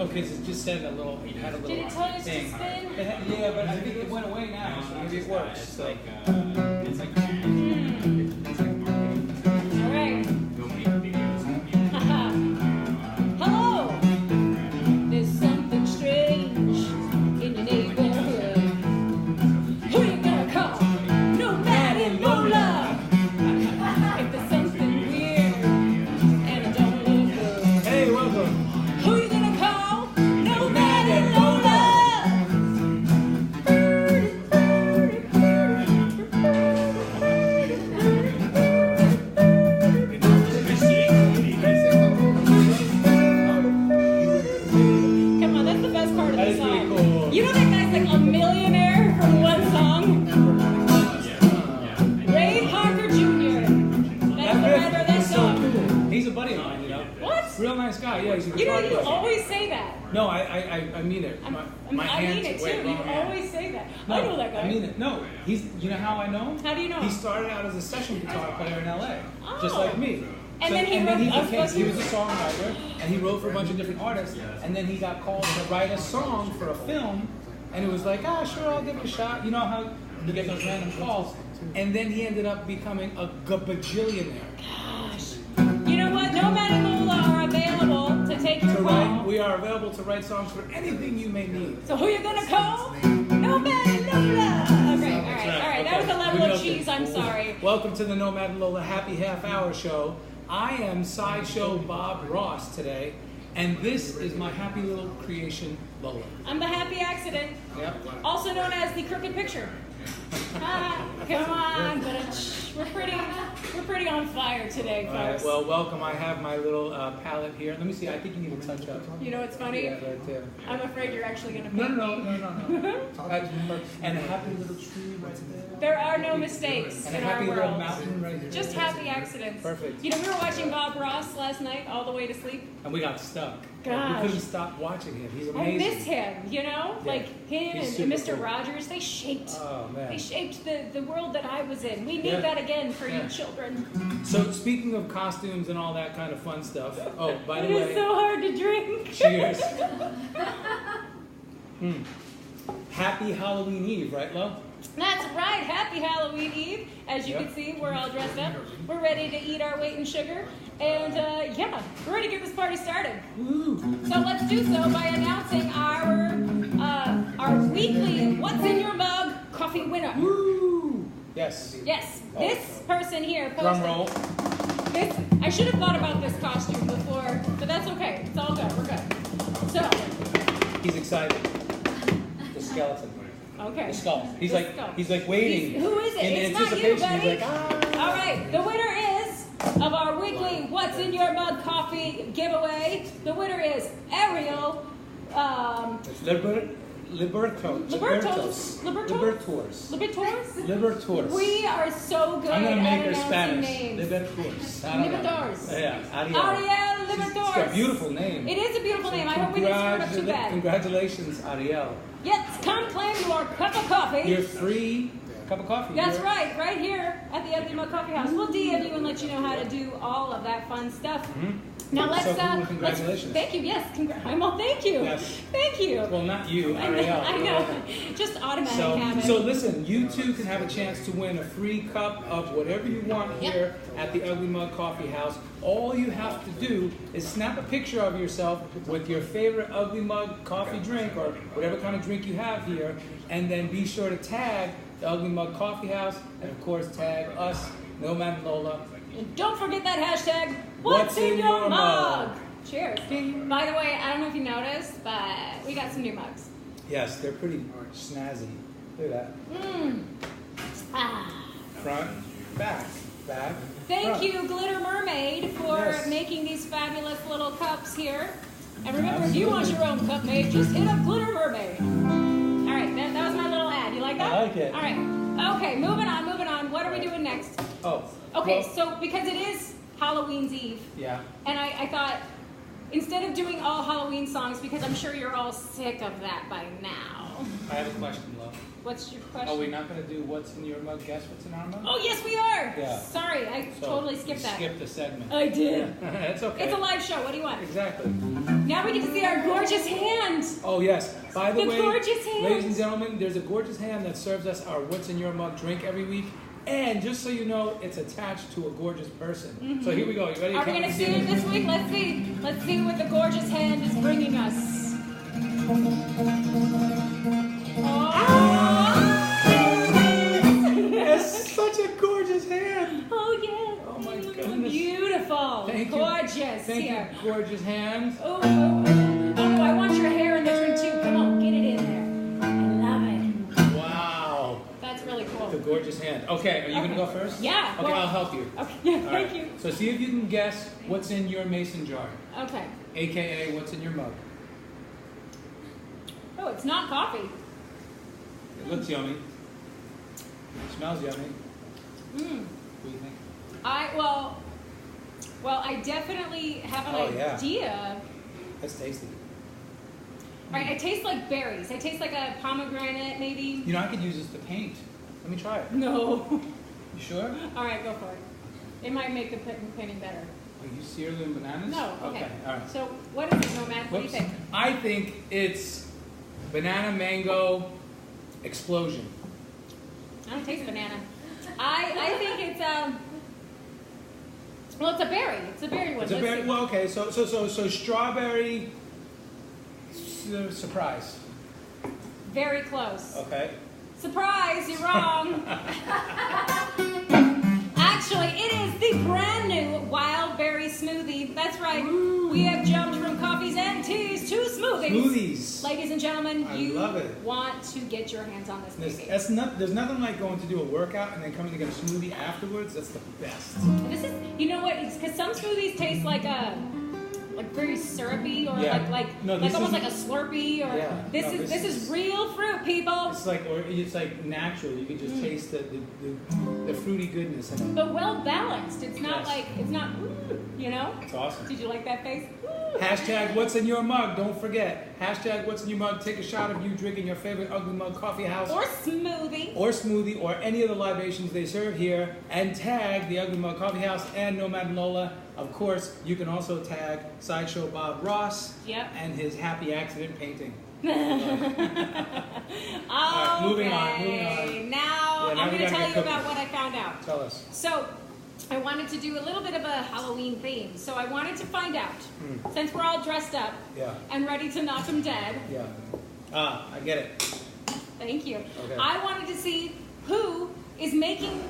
Okay, so it just said a little. It had a little. Did it tell you to thing. spin? Yeah, but I think it went away now, so maybe it works. It's So. like it's like marketing. All right. Go make videos. Hello. There's something strange in your neighborhood. Who you gonna call? Nomad and Lola. If there's something weird and it don't look good. Hey, welcome. Who you gonna call? Nomad and Lola. Come on, that's the best part of That the is really song. cool. You know that guy's like a millionaire from one song? Ray Parker Jr. That's the writer of that He's so song. cool. He's a buddy of mine, you know. What? Real nice guy. Yeah, he's a You know, guitar you player. always say that. No, I mean it. My I mean hands it way too. You wrong hand. always say that. No, I know that guy. I mean it. No, he's. You know how I know him? How do you know He him? started out as a session guitar player in LA, just Oh. like me. And then he wrote- I was supposed to- he was a songwriter, and he wrote for a bunch of different artists. And then he got called to write a song for a film, and it was like, sure, I'll give it a shot. You know how you get those random calls. And then he ended up becoming a bajillionaire. Gosh. You know what? Nomad and Lola are available to take your call. We are available to write songs for anything you may need. So who you gonna call? Nomad and Lola. Okay, all right. That was a level We of milked cheese. it. I'm sorry. Welcome to the Nomad and Lola Happy Half Hour Show. I am Sideshow Bob Ross today, and this is my happy little creation, Lola. I'm the happy accident, Yep. also known as the crooked picture. Come on, but we're pretty on fire today, All right, folks. well, welcome. I have my little palette here. Let me see. I think you need a touch up. You know what's funny? Yeah, right there. I'm afraid you're actually gonna No, paint no, me. no. And a happy little tree right there. There are no mistakes And a in our happy little world. mountain right here. Just happy accidents. Perfect. You know, we were watching Bob Ross last night all the way to sleep. And we got stuck. Gosh. We couldn't stop watching him. He's I amazing. miss him, you know? Yeah. Like him He's and super Mr. cool. Rogers, they shaped the world that I was in. We need Yeah. that again for Yeah. you children. So speaking of costumes and all that kind of fun stuff. Oh, by It the is way, so hard to drink. cheers. Happy Halloween Eve, right, Lo? That's right. Happy Halloween Eve. As you Yeah. can see, we're all dressed up. We're ready to eat our weight in sugar. And we're ready to get this party started. Woo. So let's do so by announcing our weekly What's in Your Mug coffee winner. Woo. Yes. Yes, this person here posted. Drum roll. This, I should have thought about this costume before, but that's okay. It's all good. We're good. So, He's excited. The skeleton. okay. The skull. He's The like skull. he's like waiting. Who is it? In It's not you, anticipation. buddy. He's like, All right. The winner is of our weekly What's in Your Mug coffee giveaway. The winner is Ariel. It's Libertos. Libertors. We are so good I'm gonna at make her announcing Spanish. names. Libertors. I don't know. Libertors. Yeah. Ariel It's Libertors. a beautiful name. It is a beautiful name. I hope we didn't screw it up too bad. Congratulations, Ariel. Yes, come claim your cup of coffee. Your free cup of coffee. That's right here at the Ugly Mug Coffee House. We'll DM you and let you know how to do all of that fun stuff. Mm-hmm. Now let's So cool, congratulations. Thank you. Yes, well, thank you. Yes. Thank you. Well, not you, I Ariel. know. Just automatic habit. So listen, you too can have a chance to win a free cup of whatever you want here at the Ugly Mug Coffee House. All you have to do is snap a picture of yourself with your favorite Ugly Mug coffee drink or whatever kind of drink you have here, and then be sure to tag the Ugly Mug Coffee House, and of course tag us, Nomad and Lola. And don't forget that hashtag, What's in your mug? Cheers. By the way, I don't know if you noticed, but we got some new mugs. Yes, they're pretty snazzy. Look at that. Front, back, Thank front. you, Glitter Mermaid, for Yes. making these fabulous little cups here. And remember, if you want your own cup made, just hit up Glitter Mermaid. All right, that was my little ad. You like that? I like it. All right. Okay, moving on. What are we doing next? Oh. Okay, well, so because it is Halloween's Eve, yeah. and I thought, instead of doing all Halloween songs, because I'm sure you're all sick of that by now. I have a question, Lo. What's your question? Are we not going to do what's in your mug? Guess what's in our mug? Oh, yes, we are. Yeah. Sorry, I totally skipped that. Skipped a segment. I did. That's okay. It's a live show. What do you want? Exactly. Now we get to see our gorgeous hand. Oh, yes. By the way, gorgeous hand. ladies and gentlemen, there's a gorgeous hand that serves us our What's in Your Mug drink every week. And just so you know, it's attached to a gorgeous person. Mm-hmm. So here we go. You ready? Are we going to see it this week? Let's see. Let's see what the gorgeous hand is bringing us. Oh! It's such a gorgeous hand. Oh, yeah. Oh, my goodness. Beautiful. Thank you. Gorgeous. Thank Here. you, gorgeous hand. Oh, no, I want your hair in the drink too. Come on, get it in there. I love it. Wow. That's really cool. The gorgeous hand. Okay, are you going to go first? Yeah. Okay, well, I'll help you. Okay, yeah, All thank right. you. So see if you can guess what's in your mason jar, Okay. AKA what's in your mug. Oh, it's not coffee. It looks yummy. It smells yummy. Mm. What do you think? Well, I definitely have an yeah. idea. That's tasty. Right, I taste like berries. I taste like a pomegranate, maybe. You know, I could use this to paint. Let me try it. No. You sure? All right, go for it. It might make the painting better. Are you cereal and bananas? No. Okay. All right. So, what is it, Nomad? What do you think? I think it's banana mango explosion. I don't taste banana. I think it's well, it's a berry. It's a berry one. It's a Let's berry. see. Well, okay. So strawberry surprise. Very close. Okay. Surprise, you're wrong. Actually, it is the brand new wild berry smoothie. That's right. Ooh. We have jumped from coffees and teas to smoothies. Smoothies. Ladies and gentlemen, I you love it. want to get your hands on this baby. There's nothing like going to do a workout and then coming to get a smoothie afterwards. That's the best. This is, you know what? It's because some smoothies taste like very syrupy or Yeah. like No, this almost is- like a Slurpee or Yeah. this No, is this this is- is real fruit, people. It's like natural. You can just taste the fruity goodness in it. But well balanced. It's not Yes. it's not, you know? It's awesome. Did you like that face? Hashtag what's in your mug. Don't forget. Hashtag what's in your mug. Take a shot of you drinking your favorite Ugly Mug Coffee House Or smoothie. or smoothie or any of the libations they serve here, and tag the Ugly Mug Coffee House and Nomad and Lola. Of course, you can also tag Sideshow Bob Ross Yep. and his happy accident painting. Okay. moving on. Now Yeah, now I'm we going to gotta tell get you cooking. about what I found out. Tell us. So, I wanted to do a little bit of a Halloween theme. So I wanted to find out, since we're all dressed up Yeah. and ready to knock them dead. Yeah. I get it. Thank you. Okay. I wanted to see who is making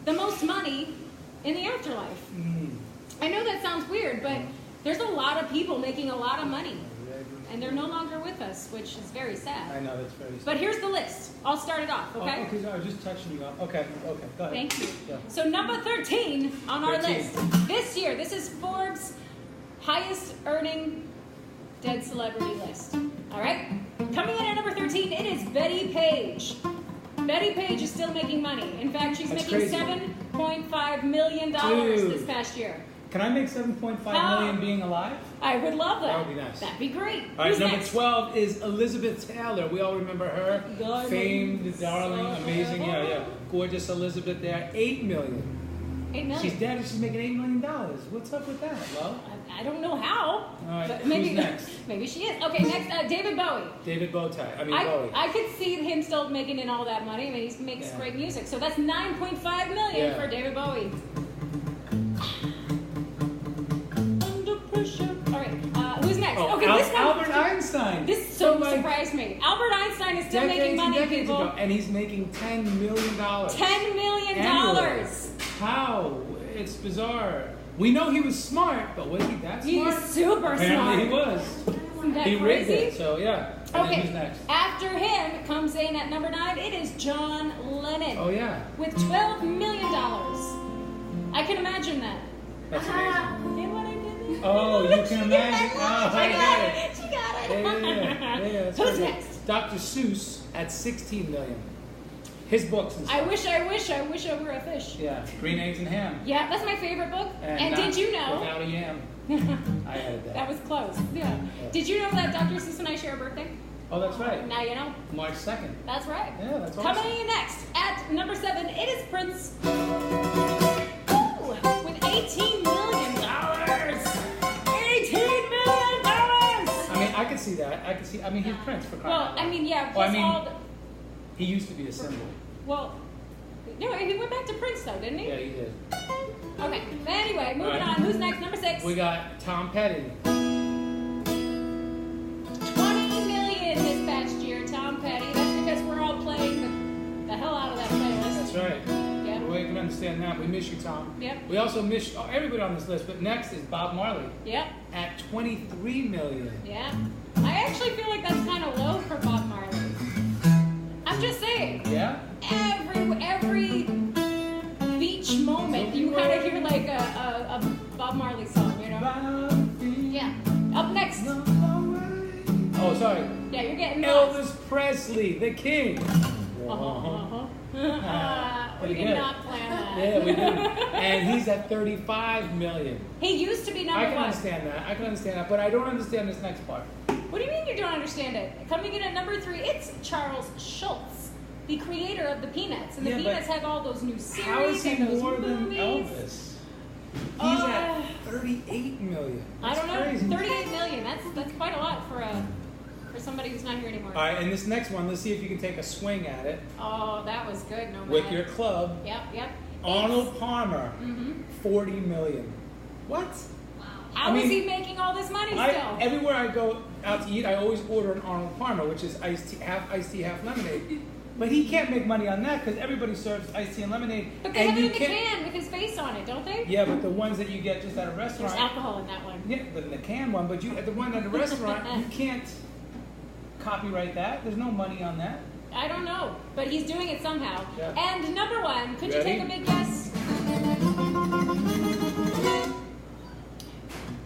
the most money in the afterlife. I know that sounds weird, but there's a lot of people making a lot of money, and they're no longer with us, which is very sad. I know, that's very But here's the list. I'll start it off, okay? Oh, okay, so I was just touching you up. Okay, go ahead. Thank you. Yeah. So number 13 on our 13. list this year, this is Forbes' highest earning dead celebrity list. All right? Coming in at number 13, it is Betty Page. Betty Page is still making money. In fact, she's That's making crazy. $7.5 million Dude. this past year. Can I make $7.5 million being alive? I would love that. That would be nice. That'd be great. All right, Who's number next? 12 is Elizabeth Taylor. We all remember her. Darling. Famed, darling, So amazing. beautiful. Yeah. Gorgeous Elizabeth there. $8 million. 8 million. She's dead and she's making $8 million. What's up with that, Lo? I don't know how. All right, But who's maybe, next? Maybe she is. Okay, next, David Bowie. David Bowie. I could see him still making in all that money. I mean, he makes Yeah. great music. So that's $9.5 million Yeah. for David Bowie. Under pressure. All right, who's next? Oh, Okay, this one. Albert Einstein. This so Like, surprised me. Albert Einstein is still decades making money, and decades people. ago, and he's making $10 million. $10 million. Annually. How? It's bizarre. We know he was smart, but was he that He smart? is super Apparently smart. he was. Isn't that He rigged crazy? it, so yeah. And then who's Okay, next? after him comes in at number 9, it is John Lennon. Oh yeah. With $12 million. I can imagine that. That's See amazing. what I did there? Oh, you can imagine. Oh, She I got got it. it. She got it. Yeah, that's Who's very good. next? Dr. Seuss at $16 million. His books and stuff. I wish I were a fish. Yeah, Green Eggs and Ham. Yeah, that's my favorite book. And not did you know? Without a yam. I added that. That was close. Yeah. Yeah. Did you know that Dr. Seuss and I share a birthday? Oh, that's right. Now you know. March 2nd. That's right. Yeah, that's awesome. Coming in next at number 7, it is Prince. Ooh, with $18 million. $18 million. I mean, I could see that. I mean, he's Prince for crying Well, out loud. I mean, yeah. Well, I Plus mean, all the, he used to be a symbol. well, no, he went back to Prince though, didn't he? Yeah, he did. Okay. Anyway, moving All right. on. Who's next? Number 6. We got Tom Petty. 20 million this past year, Tom Petty. That's because we're all playing the hell out of that playlist. That's right. Yep. Well, you can understand that. We miss you, Tom. Yep. We also miss everybody on this list, but next is Bob Marley Yep. at 23 million. Yeah. I actually feel like that's kind of low for Bob Marley. I'm just saying. Yeah? Every beach moment, you kind of hear like a Bob Marley song, you know? Yeah. Up next. Oh, sorry. Yeah, you're getting lost. Elvis Presley, the king. We Pretty did good. not plan that. Yeah, we did. And he's at 35 million. He used to be I number can 1. understand that. I can understand that. But I don't understand this next part. What do you mean you don't understand it? Coming in at number 3, it's Charles Schultz, the creator of the Peanuts. And the Yeah, but Peanuts have all those new series How is he and those more than movies. Elvis? He's at 38 million. I That's don't know. crazy. 38 million. That's quite a lot for somebody who's not here anymore. All right, and this next one, let's see if you can take a swing at it Oh, that was good, Nomad. with your club. Yep. Arnold Palmer, 40 million. What? How is he making all this money still? Everywhere I go out to eat, I always order an Arnold Palmer, which is iced tea, half lemonade. But he can't make money on that because everybody serves iced tea and lemonade. But they have it in the can with his face on it, don't they? Yeah, but the ones that you get just at a restaurant. There's alcohol in that one. Yeah, the can one, but the one at a restaurant, you can't copyright that. There's no money on that. I don't know, but he's doing it somehow. Yeah. And number 1, could Ready? you take a big guess?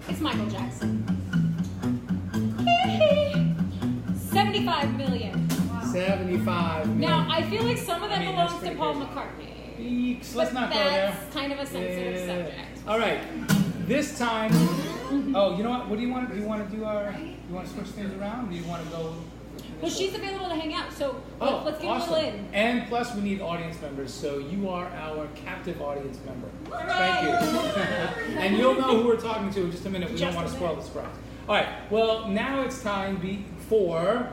It's Michael Jackson. 75 million. 75 million. Now, I feel like some of that I mean, that's belongs to pretty Paul crazy. McCartney. Let's But not go there. that's kind of a sensitive subject. All right. This time, oh, you know what? What do you want? Do you want to do our? You want to switch things around? Or do you want to go? Well, she's available to hang out, so Oh, let's get awesome. a little in. And plus, we need audience members, so you are our captive audience member. Hooray! Thank you. And you'll know who we're talking to in just a minute. We don't want to spoil the surprise. All right. Well, now it's time before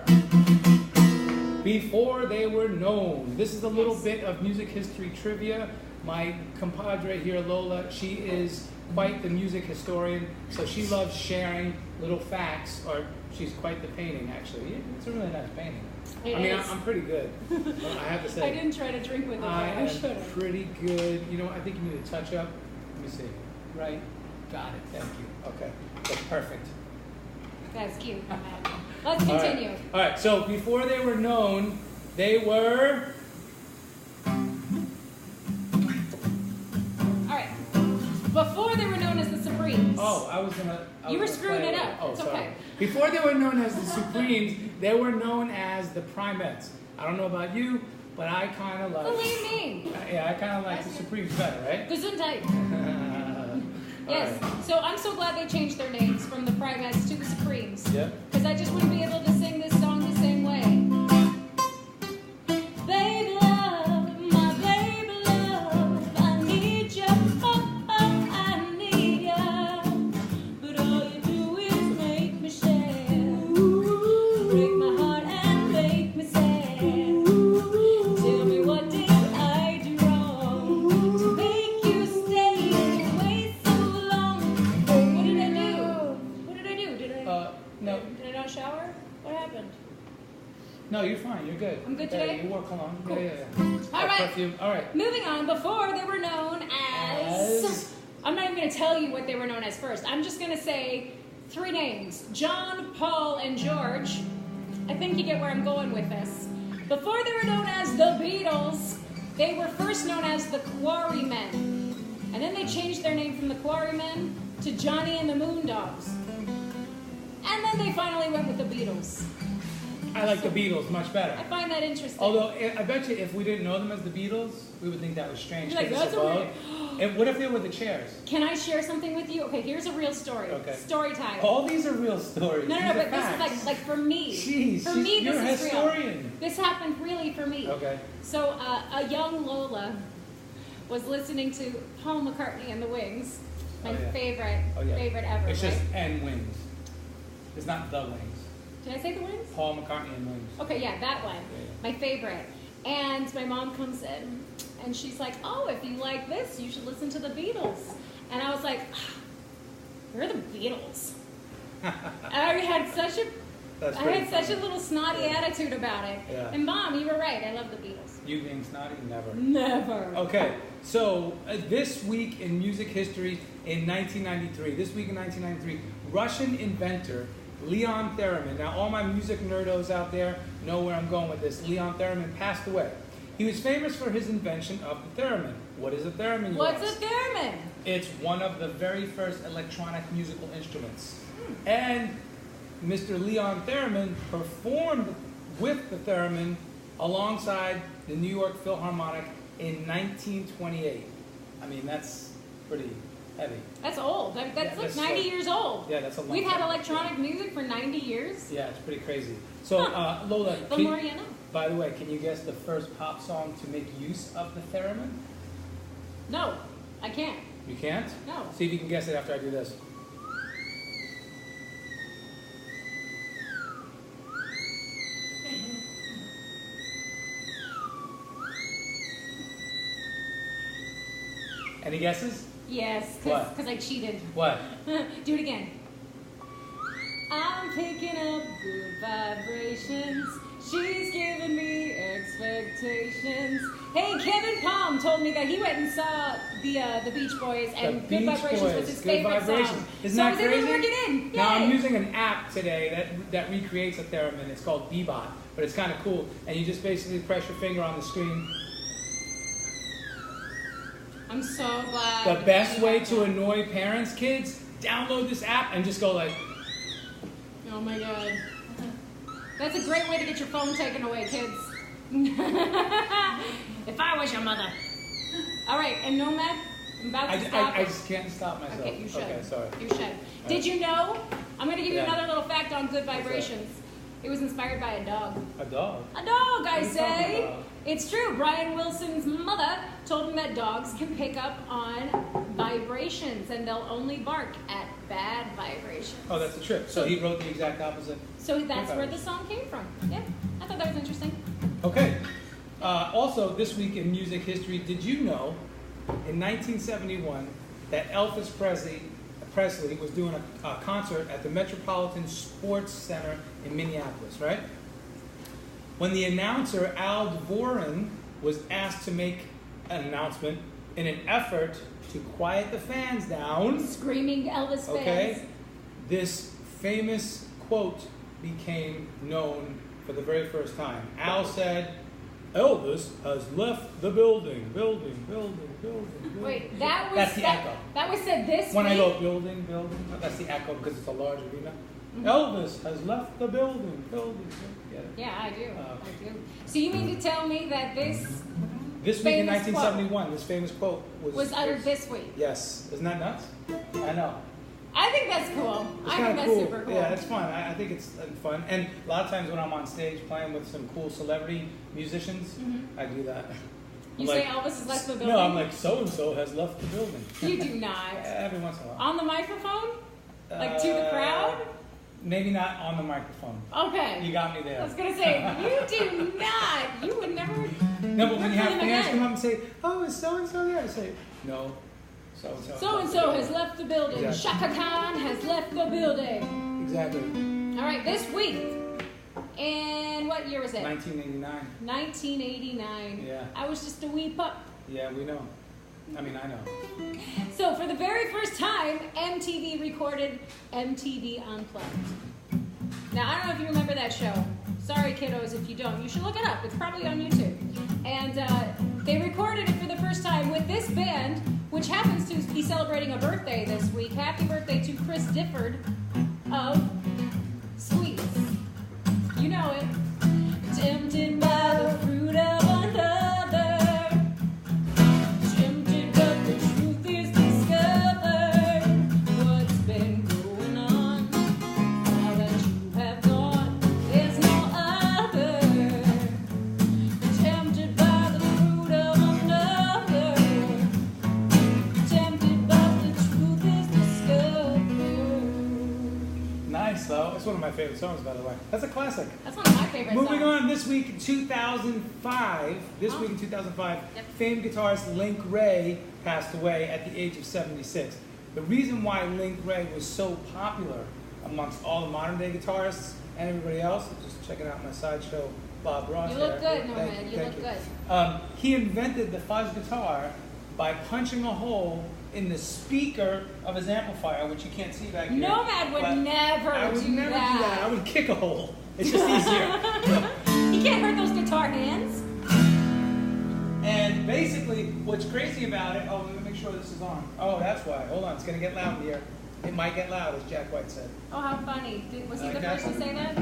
they were known. This is a little bit of music history trivia. My compadre here, Lola, she is quite the music historian, so she loves sharing little facts, or she's quite the painting, actually. It's a really nice painting. It I mean, is. I'm pretty good, I have to say. I didn't try to drink with it, but I I am should have. pretty good. You know, I think you need a touch up. Let me see. Right. Got it. Thank you. Okay. That's perfect. That's cute. Let's All right. continue. All right. So before they were known, they were. All right. Before they were known as the Supremes. Oh, I was gonna. You were screwing it up. Oh, It's sorry. okay. Before they were known as the Supremes, they were known as the Primettes. I don't know about you, but I kind of like. What do you mean? Yeah, I kind of like the Supremes better, right? Gesundheit. All Yes. right. So I'm so glad they changed their names from the Primettes to the Supremes. Yep. Because I just wouldn't be able to sing this song the same way. Baby love, my baby love, I need you, oh, I need you. But all you do is make me sad, break my heart and make me sad. Tell me what did I do wrong to make you stay away so long? What did I do? What did I do? No. Did I not shower? What happened? No, you're fine. You're good. I'm good Yeah, today? you work along. Cool. Yeah. All right. Perfume. All right. Moving on, before they were known as... I'm not even going to tell you what they were known as first. I'm just going to say 3 names. John, Paul, and George. I think you get where I'm going with this. Before they were known as the Beatles, they were first known as the Quarrymen. And then they changed their name from the Quarrymen to Johnny and the Moondogs. And then they finally went with the Beatles. I like the Beatles much better. I find that interesting. Although, I bet you if we didn't know them as the Beatles, we would think that was strange. You're like, 'cause it's that's a weird. vogue. And what if they were the chairs? Can I share something with you? Okay, here's a real story. Okay. Story time. All these are real stories. No, These are but facts. this is like for me. Jeez, for me, you're this a is real. historian. This happened really for me. Okay. So a young Lola was listening to Paul McCartney and the Wings, my favorite ever. It's right? just and Wings. It's not the Wings. Did I say the Wings? Paul McCartney and Wings. Okay, yeah, that one. Yeah. My favorite. And my mom comes in and she's like, "Oh, if you like this, you should listen to the Beatles." And I was like, "We're the Beatles." I had such a little snotty attitude about it. Yeah. And Mom, you were right. I love the Beatles. You being snotty? Never. Never. Okay, so this week in music history in 1993, Russian inventor Leon Theremin. Now, all my music nerdos out there know where I'm going with this. Leon Theremin passed away. He was famous for his invention of the theremin. What is a theremin? you What's ask? a theremin? It's one of the very first electronic musical instruments. And Mr. Leon Theremin performed with the theremin alongside the New York Philharmonic in 1928. I mean, that's pretty heavy. That's old. That's like 90 years old. Yeah, that's a long We've had time. electronic music for 90 years. Yeah, it's pretty crazy. So, Lola, The more you know. by the way, can you guess the first pop song to make use of the theremin? No, I can't. You can't? No. See if you can guess it after I do this. Any guesses? Yes, What? because I cheated. What? Do it again. I'm picking up good vibrations. She's giving me expectations. Hey, Kevin Palm told me that he went and saw the Beach Boys, and The Good Beach Vibrations Boys, was his Good favorite Vibrations. song. Isn't so that I was able to crazy? work it in. Now I'm Yay. using an app today that recreates a theremin. It's called Bebot, but it's kind of cool. And you just basically press your finger on the screen. I'm so glad. The best way to annoy parents, kids, download this app and just go like, Oh my god. That's a great way to get your phone taken away, kids. If I was your mother. All right, and Nomad, I'm about to stop. I just can't stop myself. Okay, you should. Okay, sorry. You should. Did you know? I'm going to give you Yeah. another little fact on Good Vibrations. It was inspired by a dog. A dog? A dog, I What are you talking say. about? It's true. Brian Wilson's mother told him that dogs can pick up on vibrations and they'll only bark at bad vibrations. Oh, that's a trip. So he wrote the exact opposite. So that's where the song came from. Yeah, I thought that was interesting. Okay. Also, this week in music history, did you know in 1971 that Elvis Presley was doing a concert at the Metropolitan Sports Center in Minneapolis, right? When the announcer Al Dvorin was asked to make an announcement in an effort to quiet the fans down, Screaming Elvis fans. okay, this famous quote became known for the very first time. Al said, "Elvis has left the building." Wait, that was That's the echo. That was said this When week. I go building, that's the echo because it's a large arena. Elvis has left the building. Get it? Yeah, I do. Oh, okay. I do. So you mean to tell me that this This week in Famous 1971, this famous quote was uttered this week? Yes, isn't that nuts? I know. I think that's cool. It's I kind think of that's cool. super cool. Yeah, it's fun. I think it's fun. And a lot of times when I'm on stage playing with some cool celebrity musicians, I do that. You I'm say like, Elvis has left the building? No, I'm like, so-and-so has left the building. You do not. Every once in a while. On the microphone? Like to the crowd? Maybe not on the microphone. Okay. You got me there. I was going to say, you do not. You would never. No, but when you have Him fans again. come up and say, "Oh, is so-and-so there?" I say, "No, so-and-so." So-and-so has left the building. Exactly. Shaka Khan has left the building. Exactly. All right, this week. And what year was it? 1989. 1989. Yeah. I was just a wee pup. Yeah, we know. I mean, I know. So for the very first time, MTV recorded MTV Unplugged. Now, I don't know if you remember that show. Sorry, kiddos, if you don't. You should look it up. It's probably on YouTube. And they recorded it for the first time with this band, which happens to be celebrating a birthday this week. Happy birthday to Chris Difford of Squeeze. You know it. That's one of my favorite songs, by the way. That's a classic. That's one of my favorite Moving songs. on, this week in 2005, week in 2005, Yep. famed guitarist Link Wray passed away at the age of 76. The reason why Link Wray was so popular amongst all the modern day guitarists and everybody else, just checking out my sideshow Bob Ross. You look there. good, Nomad. You look good. He invented the fuzz guitar by punching a hole in the speaker of his amplifier, which you can't see back here. Nomad would but never I would do never do that. I would kick a hole. It's just easier. He can't hurt those guitar hands. And basically, what's crazy about it, let me make sure this is on. Oh, that's why. Hold on, it's going to get loud here. It might get loud, as Jack White said. Oh, how funny. Was he the Okay. first to say that?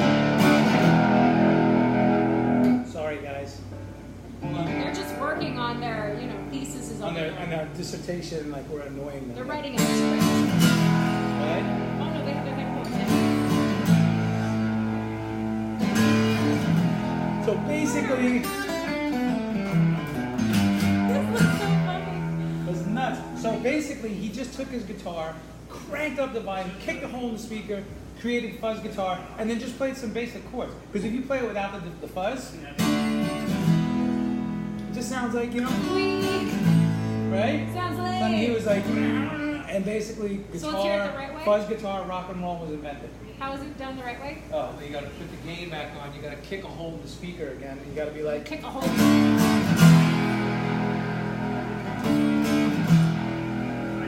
Sorry, guys. Hold on. They're just working on their, thesis is On their dissertation, like we're annoying them. They're writing a script. Right? Oh, no, they have So basically, This looks so funny. it was nuts. So basically, he just took his guitar, cranked up the volume, kicked a hole in the speaker, created fuzz guitar, and then just played some basic chords. Because if you play it without the fuzz, it just sounds like, Sweet. right? Sounds And then he lame. was like, and basically So let's hear it guitar, the right way? fuzz guitar, rock and roll was invented. How is it done the right way? Oh, you gotta put the gain back on, you gotta kick a hole in the speaker again, you gotta be like, Kick a hole.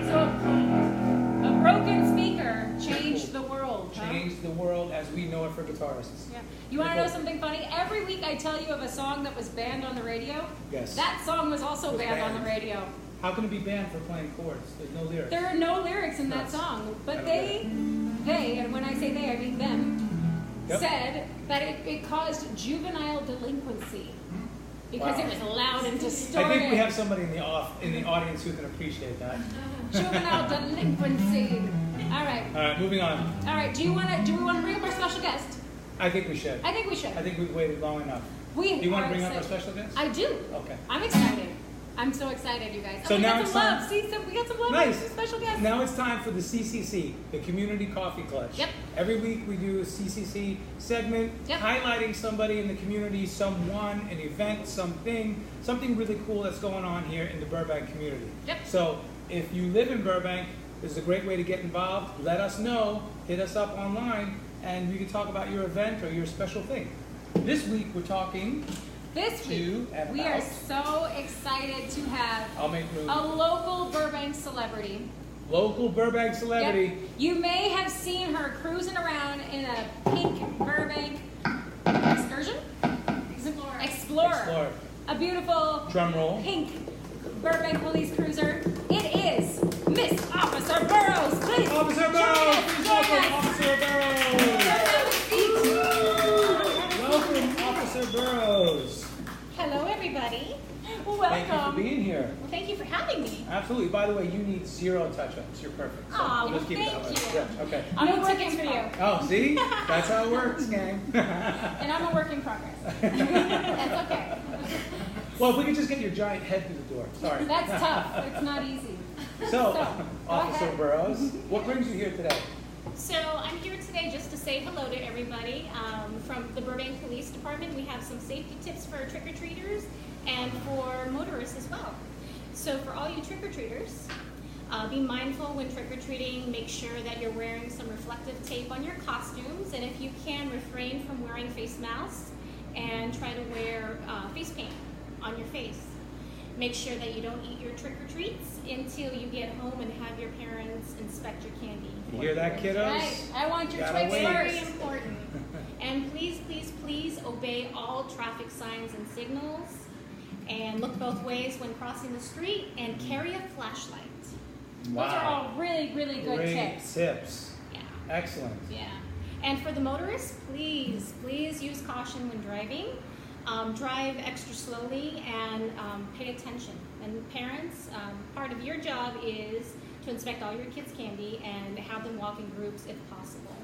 So, a broken speaker changed the world, huh? change the world as we know it for guitarists. Yeah. You want to know something funny? Every week I tell you of a song that was banned on the radio. Yes. That song was also Was banned on banned. the radio. How can it be banned for playing chords? There's no lyrics. There are no lyrics in that Nuts. song, but I don't they, and when I say they, I mean them, Yep. said that it caused juvenile delinquency because Wow. it was loud and I distorted. think we have somebody in the audience who can appreciate that. Juvenile delinquency. All right. All right, moving on. All right. Do we want to bring up our special guest? I think we should. I think we should. I think we've waited long enough. Do you want to bring up our special guest? I do. Okay. I'm excited. I'm so excited, you guys. So we now got it's some time- love. See, so we got some love. Nice. For special guest. Now it's time for the CCC, the Community Coffee Clutch. Yep. Every week we do a CCC segment Yep. highlighting somebody in the community, someone, an event, something really cool that's going on here in the Burbank community. Yep. So if you live in Burbank, this is a great way to get involved. Let us know. Hit us up online, and we can talk about your event or your special thing. This week we're talking. This To week, and we are about. so excited to have I'll make room. a local Burbank celebrity. Local Burbank celebrity. Yep. You may have seen her cruising around in a pink Burbank excursion? Explorer. A beautiful Drum roll. pink Burbank police cruiser. It is Miss Officer Burrows. Please. Officer join Burrows! us, Please join welcome us. Officer Burrows! Welcome, Officer Burrows. Hello, everybody. Welcome. Thank you for being here. Well, thank you for having me. Absolutely. By the way, you need 0 touch-ups. You're perfect. So Aw, we'll just well, keep it that thank way. you. Yeah, okay. I'm No a working tickets for for you. you. Oh, see? That's how it works, gang. And I'm a work in progress. That's okay. Well, if we could just get your giant head through the door. Sorry. That's tough. It's not easy. So, go Officer ahead. Burrows, what brings you here today? So I'm here today just to say hello to everybody. From the Burbank Police Department, we have some safety tips for trick-or-treaters and for motorists as well. So for all you trick-or-treaters, be mindful when trick-or-treating. Make sure that you're wearing some reflective tape on your costumes, and if you can, refrain from wearing face masks and try to wear face paint on your face. Make sure that you don't eat your trick-or-treats until you get home and have your parents inspect your candy. You hear that, kiddos? Right. I want your Gotta Twix wait. Very first. important. And please, please, please obey all traffic signs and signals, and look both ways when crossing the street, and carry a flashlight. Those are all really, really good Great tips. Yeah. Excellent. Yeah. And for the motorists, please, please use caution when driving. Drive extra slowly and pay attention. And parents, part of your job is to inspect all your kids' candy and have them walk in groups if possible.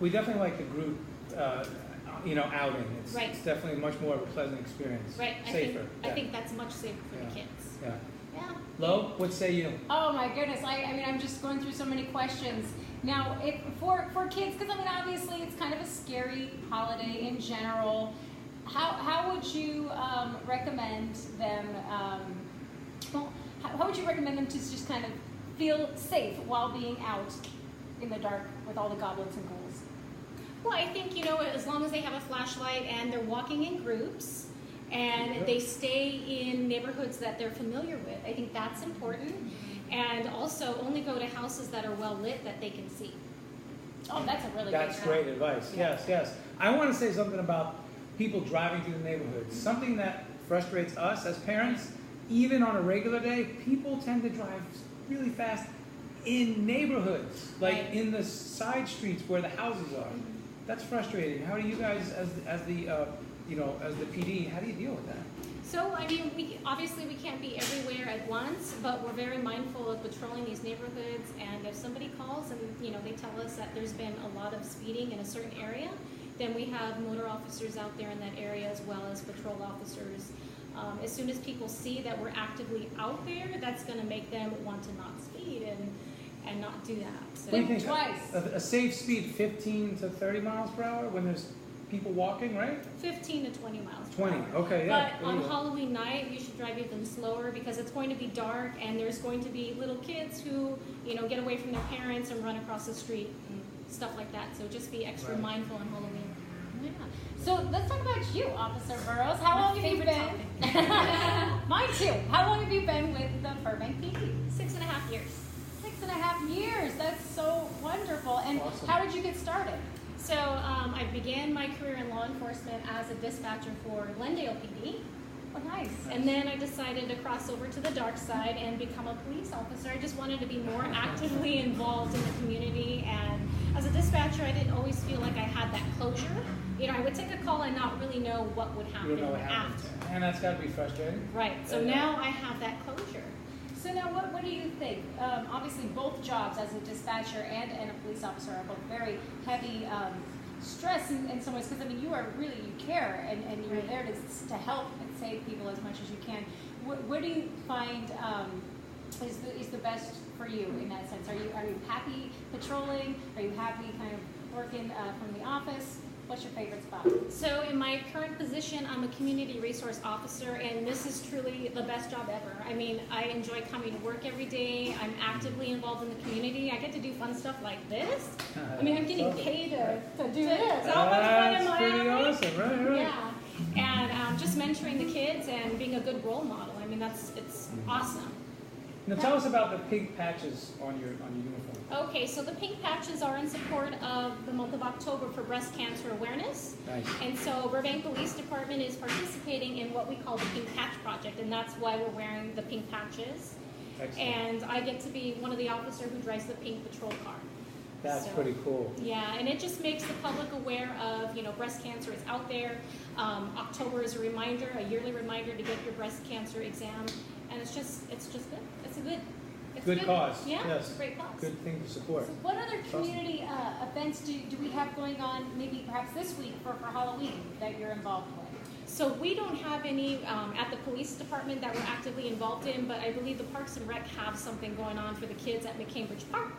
We definitely like the group, outing. Right. It's definitely much more of a pleasant experience. Right. Safer. I think that's much safer for Yeah. the kids. Yeah. Yeah. Lo, what say you? Oh my goodness. I mean, I'm just going through so many questions. Now, for kids, because I mean, obviously, it's kind of a scary holiday in general. How would you recommend them? How would you recommend them to just kind of feel safe while being out in the dark with all the goblins and ghouls? Well, I think, as long as they have a flashlight and they're walking in groups and they stay in neighborhoods that they're familiar with, I think that's important. And also only go to houses that are well lit that they can see. Oh, that's a really That's good great advice. Yes. I want to say something about people driving through the neighborhoods. Something that frustrates us as parents, even on a regular day, people tend to drive really fast in neighborhoods, like in the side streets where the houses are. That's frustrating. How do you guys, as the PD, how do you deal with that? So, I mean, we can't be everywhere at once, but we're very mindful of patrolling these neighborhoods. And if somebody calls and they tell us that there's been a lot of speeding in a certain area, then we have motor officers out there in that area as well as patrol officers. As soon as people see that we're actively out there, that's going to make them want to not speed and not do that. So. What do you think? Twice. A safe speed, 15 to 30 miles per hour when there's people walking, right? 15 to 20 miles per 20, hour. okay, yeah. But on Halloween night, you should drive even slower because it's going to be dark and there's going to be little kids who, get away from their parents and run across the street and stuff like that. So just be extra mindful on Halloween. Yeah. So let's talk about you, Officer Burrows. How long have you been? Mine too. How long have you been with the Burbank PD? 6.5 years. 6.5 years. That's so wonderful. And Awesome. how did you get started? So I began my career in law enforcement as a dispatcher for Glendale PD. Oh, nice. And then I decided to cross over to the dark side and become a police officer. I just wanted to be more actively involved in the community. And as a dispatcher, I didn't always feel like I had that closure. I would take a call and not really know what would happen You don't know what happens. after. And that's got to be frustrating. Right. So now I have that closure. So now what do you think? Obviously, both jobs as a dispatcher and a police officer are both very heavy stress in some ways, because I mean, you care and you're there to help and save people as much as you can. What do you find is the best for you in that sense? Are you happy patrolling? Are you happy kind of working from the office? What's your favorite spot? So in my current position, I'm a community resource officer, and this is truly the best job ever. I mean, I enjoy coming to work every day. I'm actively involved in the community. I get to do fun stuff like this. I mean, I'm getting paid to do this. How much fun am I having? That's pretty awesome, right? Yeah, and just mentoring the kids and being a good role model. I mean, it's awesome. Now tell us about the pink patches on your uniform. Okay, so the pink patches are in support of the month of October for breast cancer awareness. Nice. And so Burbank Police Department is participating in what we call the Pink Patch Project, and that's why we're wearing the pink patches. Excellent. And I get to be one of the officers who drives the pink patrol car. That's So, pretty cool. Yeah, and it just makes the public aware of, breast cancer is out there. October is a reminder, a yearly reminder to get your breast cancer exam, and it's just good. It's Good cause. Yeah, Yes. it's a great cause. Good thing to support. So what other community events do we have going on, maybe perhaps this week for Halloween that you're involved with? So we don't have any at the police department that we're actively involved in, but I believe the Parks and Rec have something going on for the kids at McCambridge Park.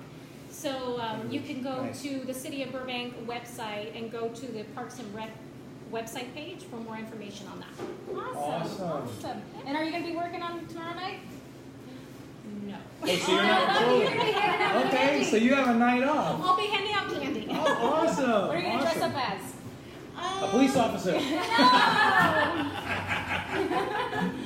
So you can go to the City of Burbank website and go to the Parks and Rec website page for more information on that. Awesome. And are you going to be working on tomorrow night? No. Oh, so you're not patrolling. Okay, so you have a night off. I'll be handing out candy. Oh, awesome. What are you going to dress up as? A police officer. No.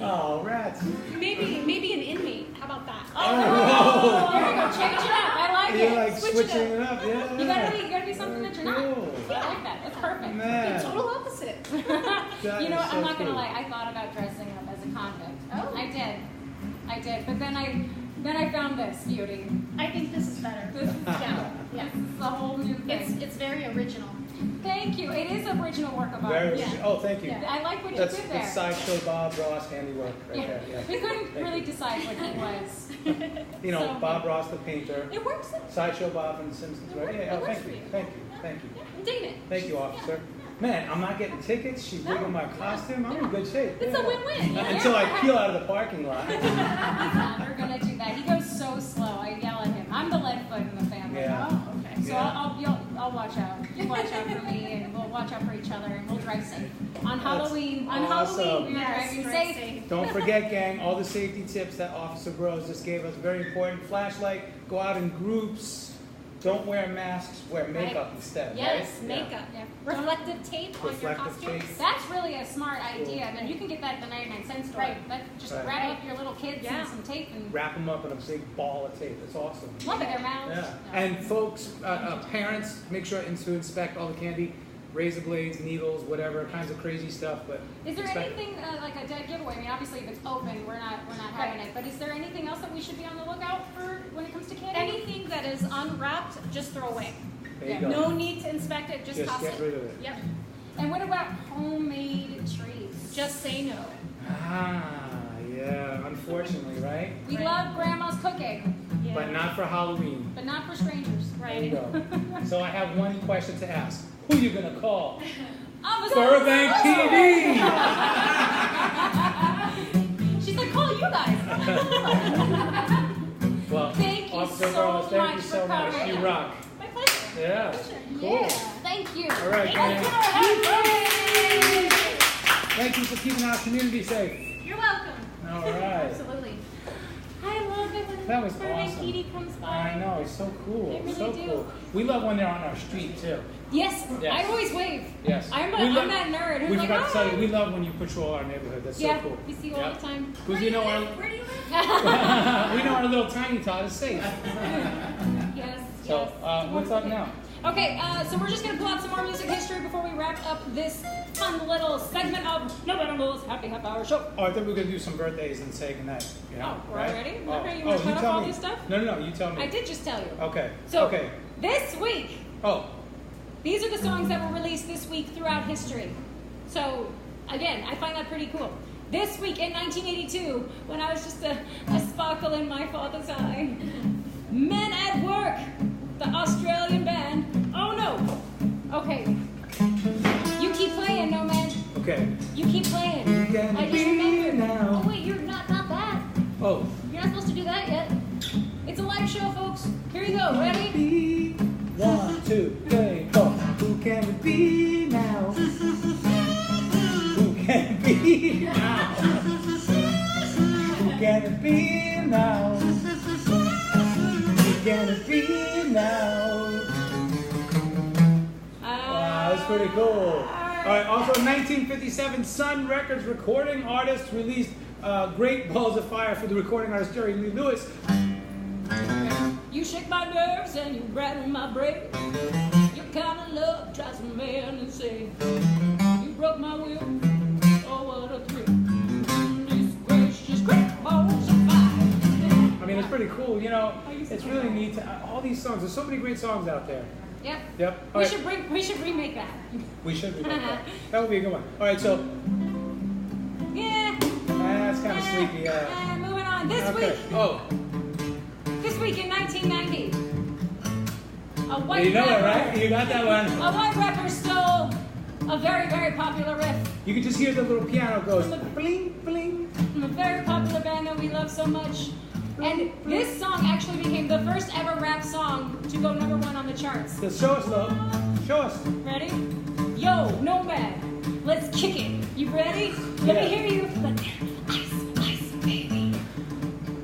Oh, rats. Maybe an inmate. How about that? Oh, there you go. Change it up. I like You're it. like switching it up. Yeah. You gotta be something that you're not. Cool. I like that. It's perfect. Man. The total opposite. That You know is what? so I'm not gonna cool. lie. I thought about dressing up as a convict. Oh. I did. But then I found this beauty. I think this is better. This is Yeah. This is a whole new thing. It's very original. Thank you. It is original work of art. Very. Yeah. Oh, thank you. Yeah. I like what That's you did there. Sideshow Bob Ross handiwork right there. Yeah. We couldn't Thank really you. decide what he was. You know, So- Bob Ross the painter. It works. Sideshow Bob and the Simpsons, right? Yeah. It Oh, works thank for you. you. Thank you. Thank you. I'm digging it. Thank you, officer. Man, I'm not getting tickets. She's digging my costume. I'm in good shape. It's a win-win. Until I peel out of the parking lot. He's never gonna do that. He goes so slow. I yell at him. I'm the lead foot in the family. Yeah. Oh, okay. So Yeah. I'll watch out. You watch out for me, and we'll watch out for each other, and we'll drive safe on Halloween. On awesome. Halloween, we're Yes, driving drive safe. Don't forget, gang, all the safety tips that Officer Bros just gave us. Very important. Flashlight, go out in groups. Don't wear masks, wear makeup instead, Yes, right? makeup. Yeah. Reflective tape on your Reflective costumes. tape. That's really a smart idea. I mean, you can get that at the 99-cent store. Right. But just Right. grab up your little kids Yeah. and some tape and Wrap them up in a big ball of tape. That's awesome. love it. Their mouths. Yeah. And folks, parents, make sure to inspect all the candy. Razor blades, needles, whatever, kinds of crazy stuff. But Is there inspect- anything like a dead giveaway? I mean, obviously, if it's open, we're not having it. But is there anything else that we should be on the lookout for when it comes to candy? Anything that is unwrapped, just throw away. There you Yeah. go. No need to inspect it, just toss get it. rid of it. Yep. And what about homemade treats? Just say no. Ah, yeah. Unfortunately, right? We Right. love grandma's cooking, Yeah. But not for Halloween. but not for strangers. There you Right. go. So I have one question to ask. Who you gonna call? Officer Burbank PD. She's like, call you guys. Well, Thank you Officer so Carlos, thank you much so for much. coming. You rock. My pleasure. Yeah. Cool. Yeah, thank you. All right, Let's gang. give her a hand. Thank you for keeping our community safe. You're welcome. All right. Absolutely. I love it when That was Burbank awesome. PD comes by. I know, it's so cool. They really So do. cool. We love when they're on our street too. Yes, Yes. I always wave. Yes. I'm We love- that nerd who's We like, forgot to tell you, "Hi." we love when you patrol our neighborhood. That's Yeah, so cool. we see you all Yep. the time. Because we know our Where do you live? we know our little tiny tot is safe. Yes, So yes. what's up now? Okay, so we're just going to pull out some more music history before we wrap up this fun little segment of Nomad and Lola's Happy Half Hour Show. Oh, I think we're gonna do some birthdays and say goodnight. You know, Oh, we're right? already? Oh, Okay, you wanna cut up tell all me. this stuff? No, you tell me. I did just tell you. Okay. So, okay. this week, Oh, these are the songs that were released this week throughout history. So, again, I find that pretty cool. This week in 1982, when I was just a sparkle in my father's eye, Men at Work, the Australian band. Oh no! Okay. You keep playing, Nomad. okay. You keep playing. can I just be remembered. now. Oh wait, you're not that. Oh. You're not supposed to do that yet. It's a live show, folks. Here you go. Ready? Be 1, 2, 3, 4. Who can it be now? Who can it be now? Who can it be now? Who can it be now? Wow, that's pretty cool. All right. Also, in 1957, Sun Records recording artists released "Great Balls of Fire" for the recording artist Jerry Lee Lewis. You shake my nerves and you rattle my brain. Your kind of love drives a man insane. You broke my will. Oh, what a thrill. These gracious great balls of fire. I mean, it's pretty cool. You know, it's really neat. All these songs. There's so many great songs out there. Yep. Yep. All We right. should remake that. We should be like that. That would be a good one. All right. So Yeah. that's kind of sleepy. Moving on. This Okay. week. Oh, This week in 1990. A white you know it, rapper. right? You got that one. A white rapper stole a very, very popular riff You can just hear the little piano goes bling bling. from a very popular band that we love so much. And this song actually became the first ever rap song to go #1 on the charts. So show us, love. Show us. Ready? Yo, Nomad, let's kick it. You ready? Let Yeah. me hear you. Like that, ice, ice, baby.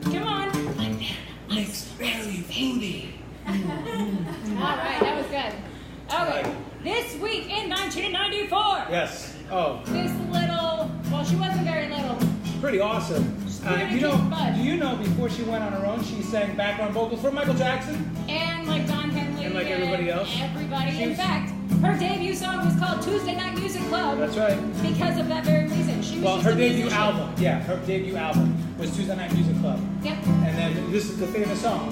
Come on. Like that, ice, Very fruity. All right, that was good. Okay, this week in 1994, Yes. Oh, this little, well, she wasn't very little. pretty awesome. pretty You know, cute bud. do you know before she went on her own, she sang background vocals for Michael Jackson? And like Don Henley. And like everybody else. Everybody. She In was- fact, her debut song was called Tuesday Night Music Club. That's right. Because of that very reason. She was Well, just her a debut musician. album. Yeah, her debut album was Tuesday Night Music Club. Yep. And then this is the famous song.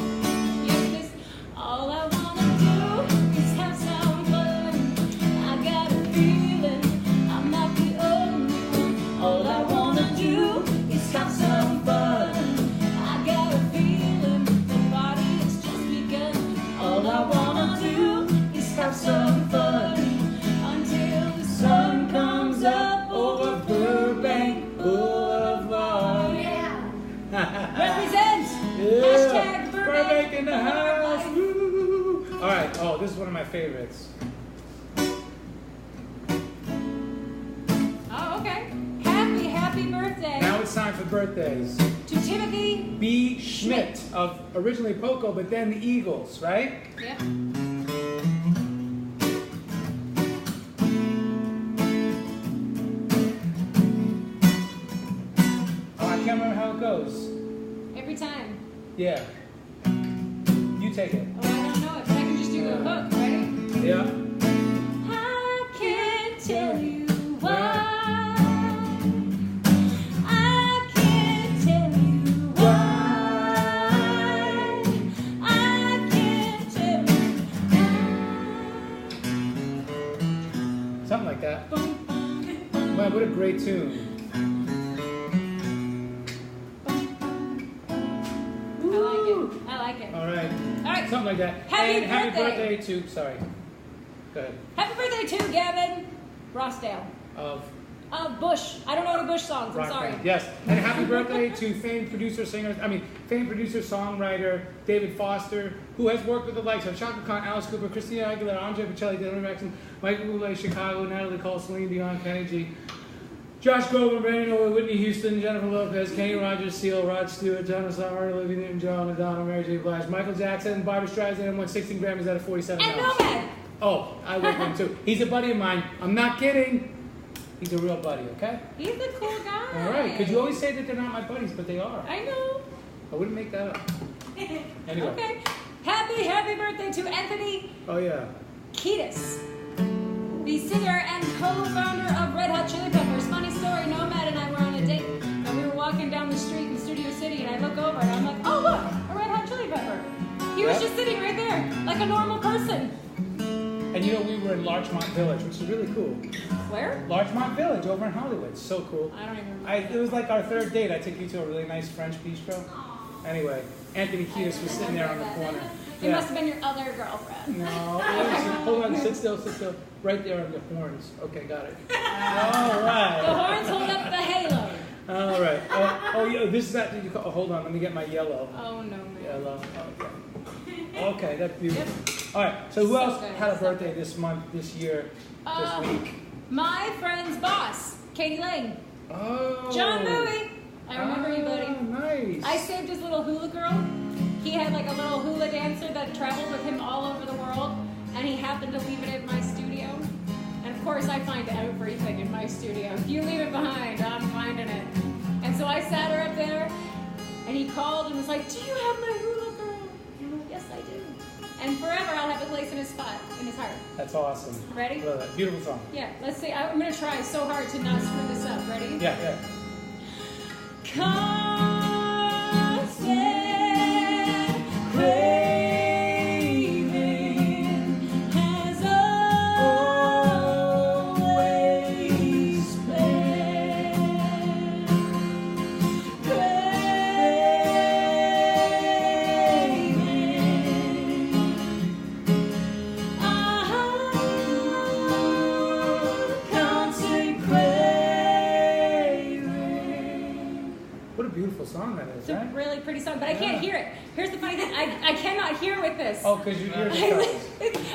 Yep, this. All I wanna do is have some fun. I got a feeling I'm not the only one. All I wanna do is have some fun. I got a feeling the party has just begun. All I wanna do is have some fun until the sun comes up over Burbank Boulevard. Represent. Yeah. Hashtag Burbank in the house. Woo. All right. Oh, this is one of my favorites. Oh, okay. Happy birthday Now it's time for birthdays. to Timothy. B. Schmidt of originally Poco, but then the Eagles, right? Yep. Oh, I can't remember how it goes. Every time. Yeah. You take it. Oh, I don't know it, but I can just do the hook. Ready? Yeah. I can't tell you why. I can't tell you why. I can't tell you why. Something like that. Man, what a great tune. I like it. All right. All right. Something like that. Happy and happy birthday. birthday to, sorry. Go ahead. Happy birthday to Gavin Rossdale Of of Bush. I don't know any Bush songs. I'm Rock sorry. Band. Yes. And happy birthday to famed producer, songwriter David Foster, who has worked with the likes of Chaka Khan, Alice Cooper, Christina Aguilera, Andre Bocelli, Dylan Jackson, Michael Bublé, Chicago, Natalie Cole, Celine Dion, Kenny G, Josh Groban, Brandon Owen, Whitney Houston, Jennifer Lopez, Kenny Rogers, Seal, Rod Stewart, Donna Summer, Olivia Newton-John, Madonna, Mary J. Blige, Michael Jackson, Barbra Streisand, and won 16 Grammys out of 47 And albums. Nomad. Oh, I work with him too. He's a buddy of mine. I'm not kidding. He's a real buddy, okay? He's a cool guy. All right. Because you always say that they're not my buddies, but they are. I know. I wouldn't make that up. Anyway. Okay. Happy birthday to Anthony Oh, yeah. Kiedis, the singer and co-founder of Red Hot Chili Peppers. Funny story, Nomad and I were on a date, and we were walking down the street in Studio City, and I look over, and I'm like, oh, look, a Red Hot Chili Pepper. He was Yep. just sitting right there, like a normal person. And you know, we were in Larchmont Village, which is really cool. Where? Larchmont Village over in Hollywood. It's so cool. I don't even remember. It was like our third date. I took you to a really nice French bistro. Anyway, Anthony Kiedis was sitting there on the corner. It must have been your other girlfriend. No, hold on, sit still. Right there on the horns. Okay, got it. All right. The horns hold up the halo. All right. Oh, yeah, this is that. Oh, hold on, let me get my yellow. Oh, no, man. Yellow. Okay. Okay, that's beautiful. All right. So who So else good. had a birthday this month, this year, this week? My friend's boss, Katie Lang. Oh. John Bowie. I remember you, buddy. Oh, nice. I saved his little hula girl. He had like a little hula dancer that traveled with him all over the world, and he happened to leave it in my studio. And of course, I find everything in my studio. If you leave it behind, I'm finding it. And so I sat her up there, and he called and was like, "Do you have my hula girl?" And I'm like, "Yes, I do." And forever, I'll have a place in his spot, in his heart. That's awesome. Ready? Love that. Beautiful song. Yeah. Let's see. I'm gonna try so hard to not screw this up. Ready? Yeah. Constant craving has always been constant craving. What a beautiful song that is, It's a right? really pretty song, but I can't hear it. Here's the funny thing, I cannot hear with this. Oh, because you're the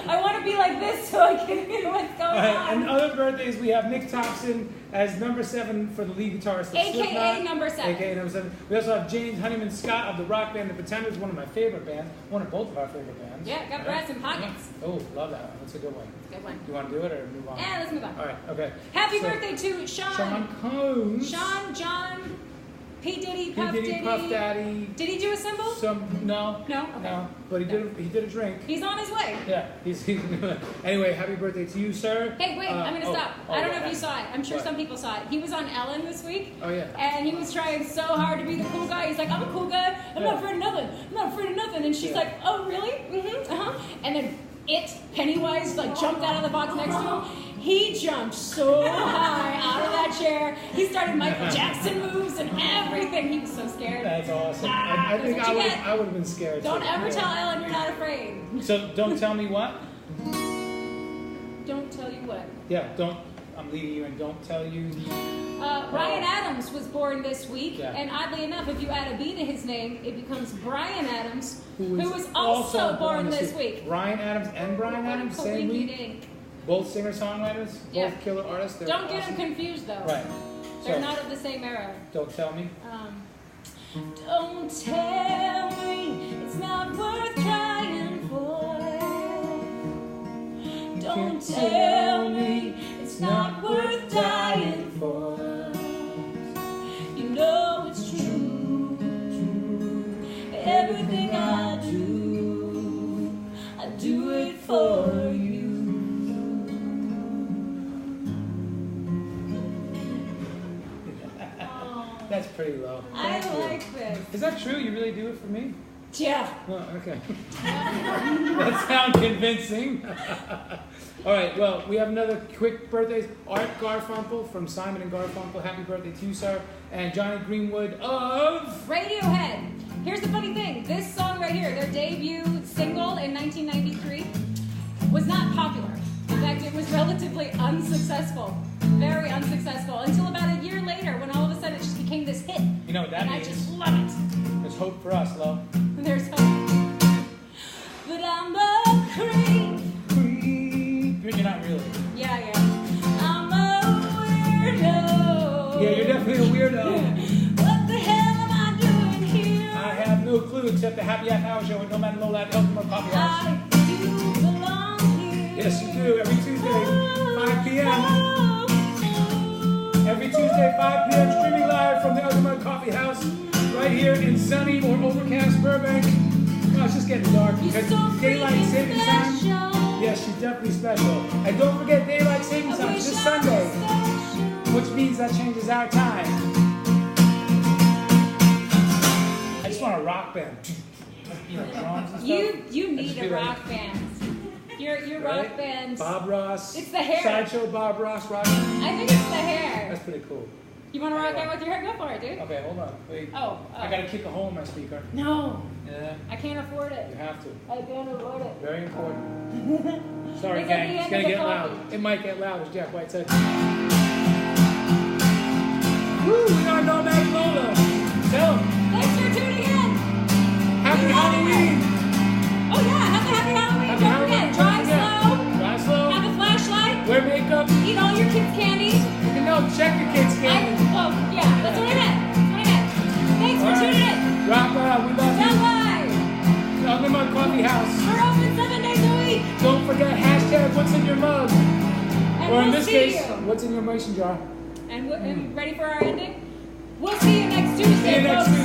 I want to be like this so I can hear what's going And on. other birthdays, we have Nick Thompson as number 7 for the lead guitarist of AKA Slipknot. number 7. AKA number 7. We also have James Honeyman Scott of the rock band The Pretenders, one of my favorite bands, one of both of our favorite bands. Yeah, got brass in pockets. Oh, love that one. That's a good one. Good one. You want to do it or move on? Yeah, let's move on. All right, okay. Happy So, birthday to Sean. Sean Combs. Sean, John, P. Diddy, P. Puff Diddy, Puff Daddy. Did he do a symbol? No. No? Okay. No. But he did a drink. He's on his way. Yeah, he's anyway, happy birthday to you, sir. Hey, wait, I'm going to stop. I don't know if you saw it. I'm sure What? some people saw it. He was on Ellen this week. Oh, yeah. And he was trying so hard to be the cool guy. He's like, I'm a cool guy. I'm not afraid of nothing. I'm not afraid of nothing. And she's Yeah. like, oh, really? Mm-hmm, uh-huh. And then Pennywise, like, jumped out of the box next to him. He jumped so high out of that chair. He started Michael Jackson moves and everything. He was so scared. That's awesome. Ah, I think that's what you get. I would have been scared. Don't too. ever Yeah. tell Ellen you're not afraid. So don't tell me what? Don't tell you what. Yeah, don't. I'm leading you and don't tell you. Ryan Adams was born this week, Yeah. and oddly enough, if you add a B to his name, it becomes Brian Adams, who is was also born this week. Ryan Adams and Brian Adams, same week. Dink. Both singer-songwriters, Yeah. both killer artists. They're Don't get awesome. them confused, though. Right. They're So, not of the same era. don't tell me. Don't tell me it's not worth trying for. Don't tell me it's not worth dying for. You know it's true. Everything I do it for you. That's pretty low. I Thank you. like this. Is that true? You really do it for me? Yeah. Oh, okay. That sounds convincing. All right, well, we have another quick birthdays. Art Garfunkel from Simon and Garfunkel. Happy birthday to you, sir. And Johnny Greenwood of... Radiohead. Here's the funny thing. This song right here, their debut single in 1993, was not popular. In fact, it was relatively unsuccessful. Very unsuccessful. Until about a year later when all of a sudden it just became this hit. You know what that and means? I just love it. There's hope for us, Lo. There's hope. But I'm a creep. You're not really. Yeah. I'm a weirdo. Yeah, you're definitely a weirdo. What the hell am I doing here? I have no clue except the Happy Half Hour Show with Nomad and Lola at the Ultimate Coffee House. I do belong here. Yes, you do. Every Tuesday, 5 p.m. Every Tuesday, 5 p.m. streaming live from the Ultimate Coffee House right here in sunny or overcast Burbank. Oh, it's just getting dark because daylight saving time. Yes, she's definitely special. And don't forget daylight saving time this Sunday, which means that changes our time. I just want a rock band. You know, drums and stuff. You need just a be like- rock band. Your Right? rock band. Bob Ross. It's the hair. Sideshow Bob Ross rock. I think it's the hair. That's pretty cool. You want to rock out with your hair? Go for it, dude. Okay, hold on. Wait. Oh. I gotta kick a hole in my speaker. No, Yeah, I can't afford you it. have to. I can't afford it. Very important. Sorry, It's at gang. the It's end gonna of the get loud. coffee. It might get loud, as Jack White said. Woo! We are Nomad and Lola. Tell them. Thanks for tuning in. Happy We love Halloween. it. Oh yeah, happy Halloween. Happy Don't Halloween. forget, drive slow. Drive slow. Have a flashlight. Wear makeup. Eat all your kids' candy. You know, check your kids' candy. Yeah, that's what I meant. Thanks for All right. tuning in. Rock on. We love you. Bye. The Nomad Coffee House. We're open 7 days a week. Don't forget hashtag what's in your mug. And Or in we'll this see case, you. what's in your mason jar? And ready for our ending? We'll see you next Tuesday. See you next folks.